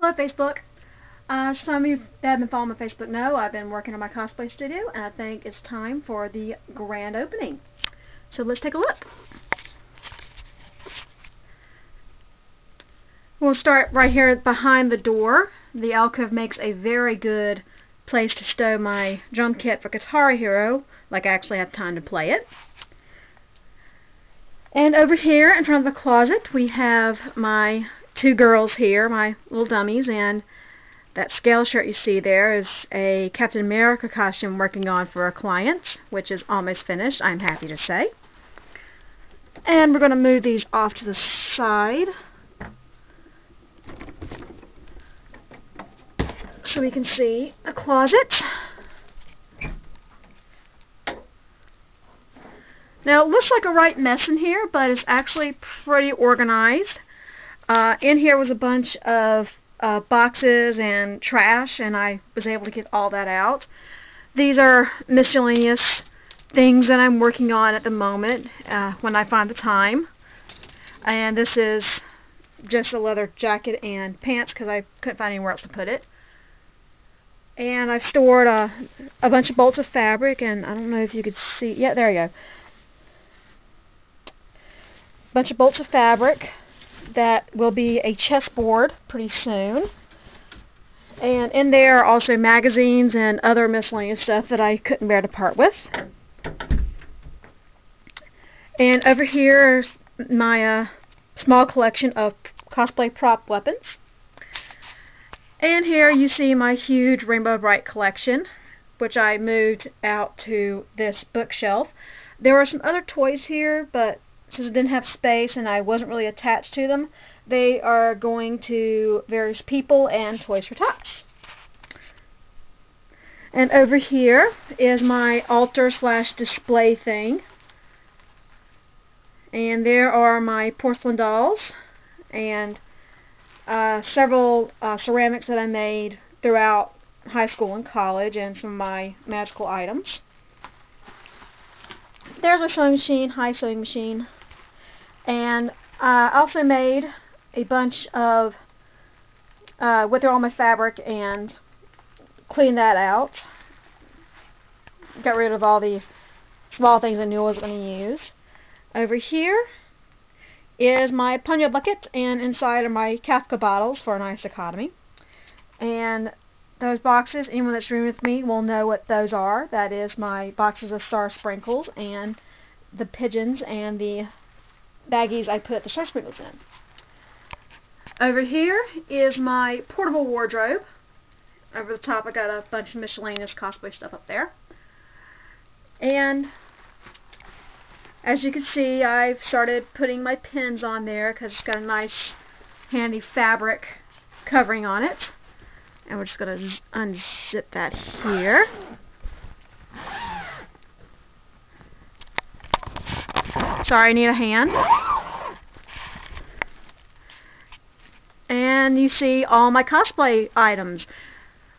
Hello Facebook. Some of you that have been following my Facebook know I've been working on my cosplay studio, and I think it's time for the grand opening. So let's take a look. We'll start right here behind the door. The alcove makes a very good place to stow my drum kit for Guitar Hero, like I actually have time to play it. And over here in front of the closet we have my two girls here, my little dummies, and that scale shirt you see there is a Captain America costume I'm working on for a client, which is almost finished, I'm happy to say. And we're going to move these off to the side so we can see the closet. Now it looks like a right mess in here, but it's actually pretty organized. In here was a bunch of boxes and trash, and I was able to get all that out. These are miscellaneous things that I'm working on at the moment when I find the time. And this is just a leather jacket and pants because I couldn't find anywhere else to put it. And I've stored a bunch of bolts of fabric, and I don't know if you could see. Yeah, there you go. Bunch of bolts of fabric that will be a chessboard pretty soon. And in there are also magazines and other miscellaneous stuff that I couldn't bear to part with. And over here is my small collection of cosplay prop weapons. And here you see my huge Rainbow Brite collection, which I moved out to this bookshelf. There were some other toys here, but since I didn't have space and I wasn't really attached to them, they are going to various people and Toys for Tots. And over here is my altar / display thing. And there are my porcelain dolls and several ceramics that I made throughout high school and college, and some of my magical items. There's my sewing machine, high sewing machine. And I also made a bunch of, went through all my fabric and cleaned that out. Got rid of all the small things I knew I was going to use. Over here is my Ponyo bucket, and inside are my Kafka bottles for a nice economy. And those boxes, anyone that's rooming with me will know what those are. That is my boxes of Star Sprinkles and the pigeons and the baggies I put the Star Sprinkles in. Over here is my portable wardrobe. Over the top I got a bunch of miscellaneous cosplay stuff up there. And as you can see, I've started putting my pins on there because it's got a nice handy fabric covering on it. And we're just going to unzip that here. Sorry, I need a hand. And you see all my cosplay items.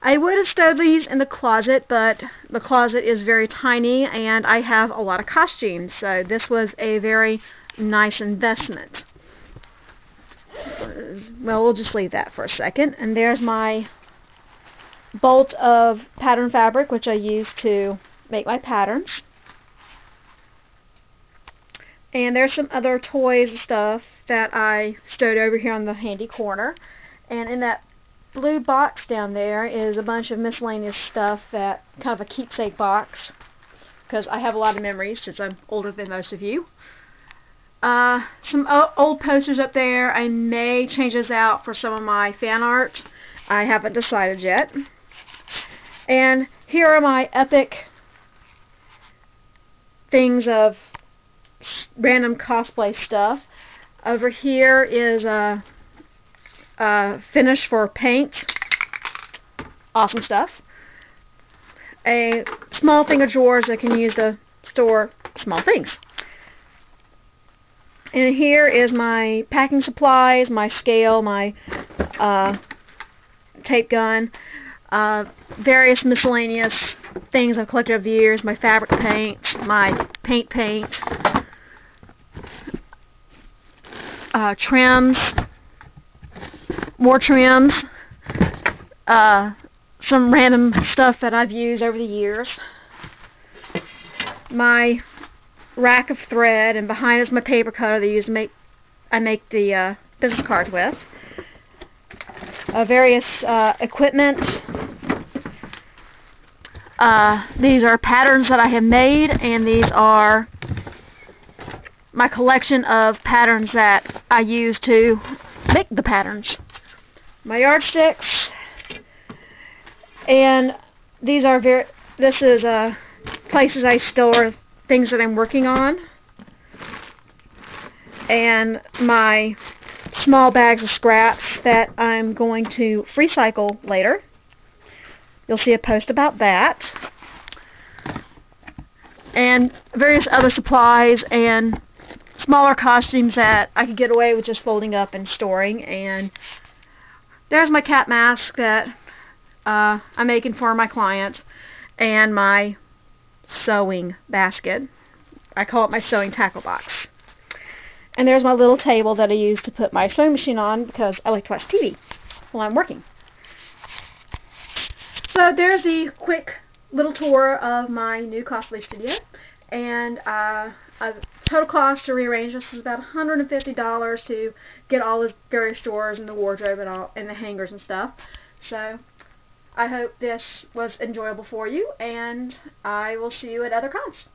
I would have stowed these in the closet, but the closet is very tiny and I have a lot of costumes, so this was a very nice investment. Well, we'll just leave that for a second. And there's my bolt of pattern fabric, which I use to make my patterns. And there's some other toys and stuff that I stowed over here on the handy corner. And in that blue box down there is a bunch of miscellaneous stuff, that kind of a keepsake box, because I have a lot of memories since I'm older than most of you. Some old posters up there. I may change those out for some of my fan art. I haven't decided yet. And here are my epic things of random cosplay stuff. Over here is a finish for paint. Awesome stuff. A small thing of drawers I can use to store small things. And here is my packing supplies, my scale, my tape gun, various miscellaneous things I've collected over the years, my fabric paint, my paint, trims, more trims, some random stuff that I've used over the years. My rack of thread, and behind is my paper cutter that I make the business cards with. Various equipment. These are patterns that I have made, and these are my collection of patterns that I use to make the patterns. My yardsticks, and these are this is places I store things that I'm working on, and my small bags of scraps that I'm going to recycle later. You'll see a post about that, and various other supplies and smaller costumes that I could get away with just folding up and storing. And there's my cat mask that I'm making for my client, and my sewing basket. I call it my sewing tackle box. And there's my little table that I use to put my sewing machine on because I like to watch TV while I'm working. So there's the quick little tour of my new cosplay studio, and total cost to rearrange this is about $150 to get all the various drawers and the wardrobe and all, and the hangers and stuff. So I hope this was enjoyable for you, and I will see you at other cons.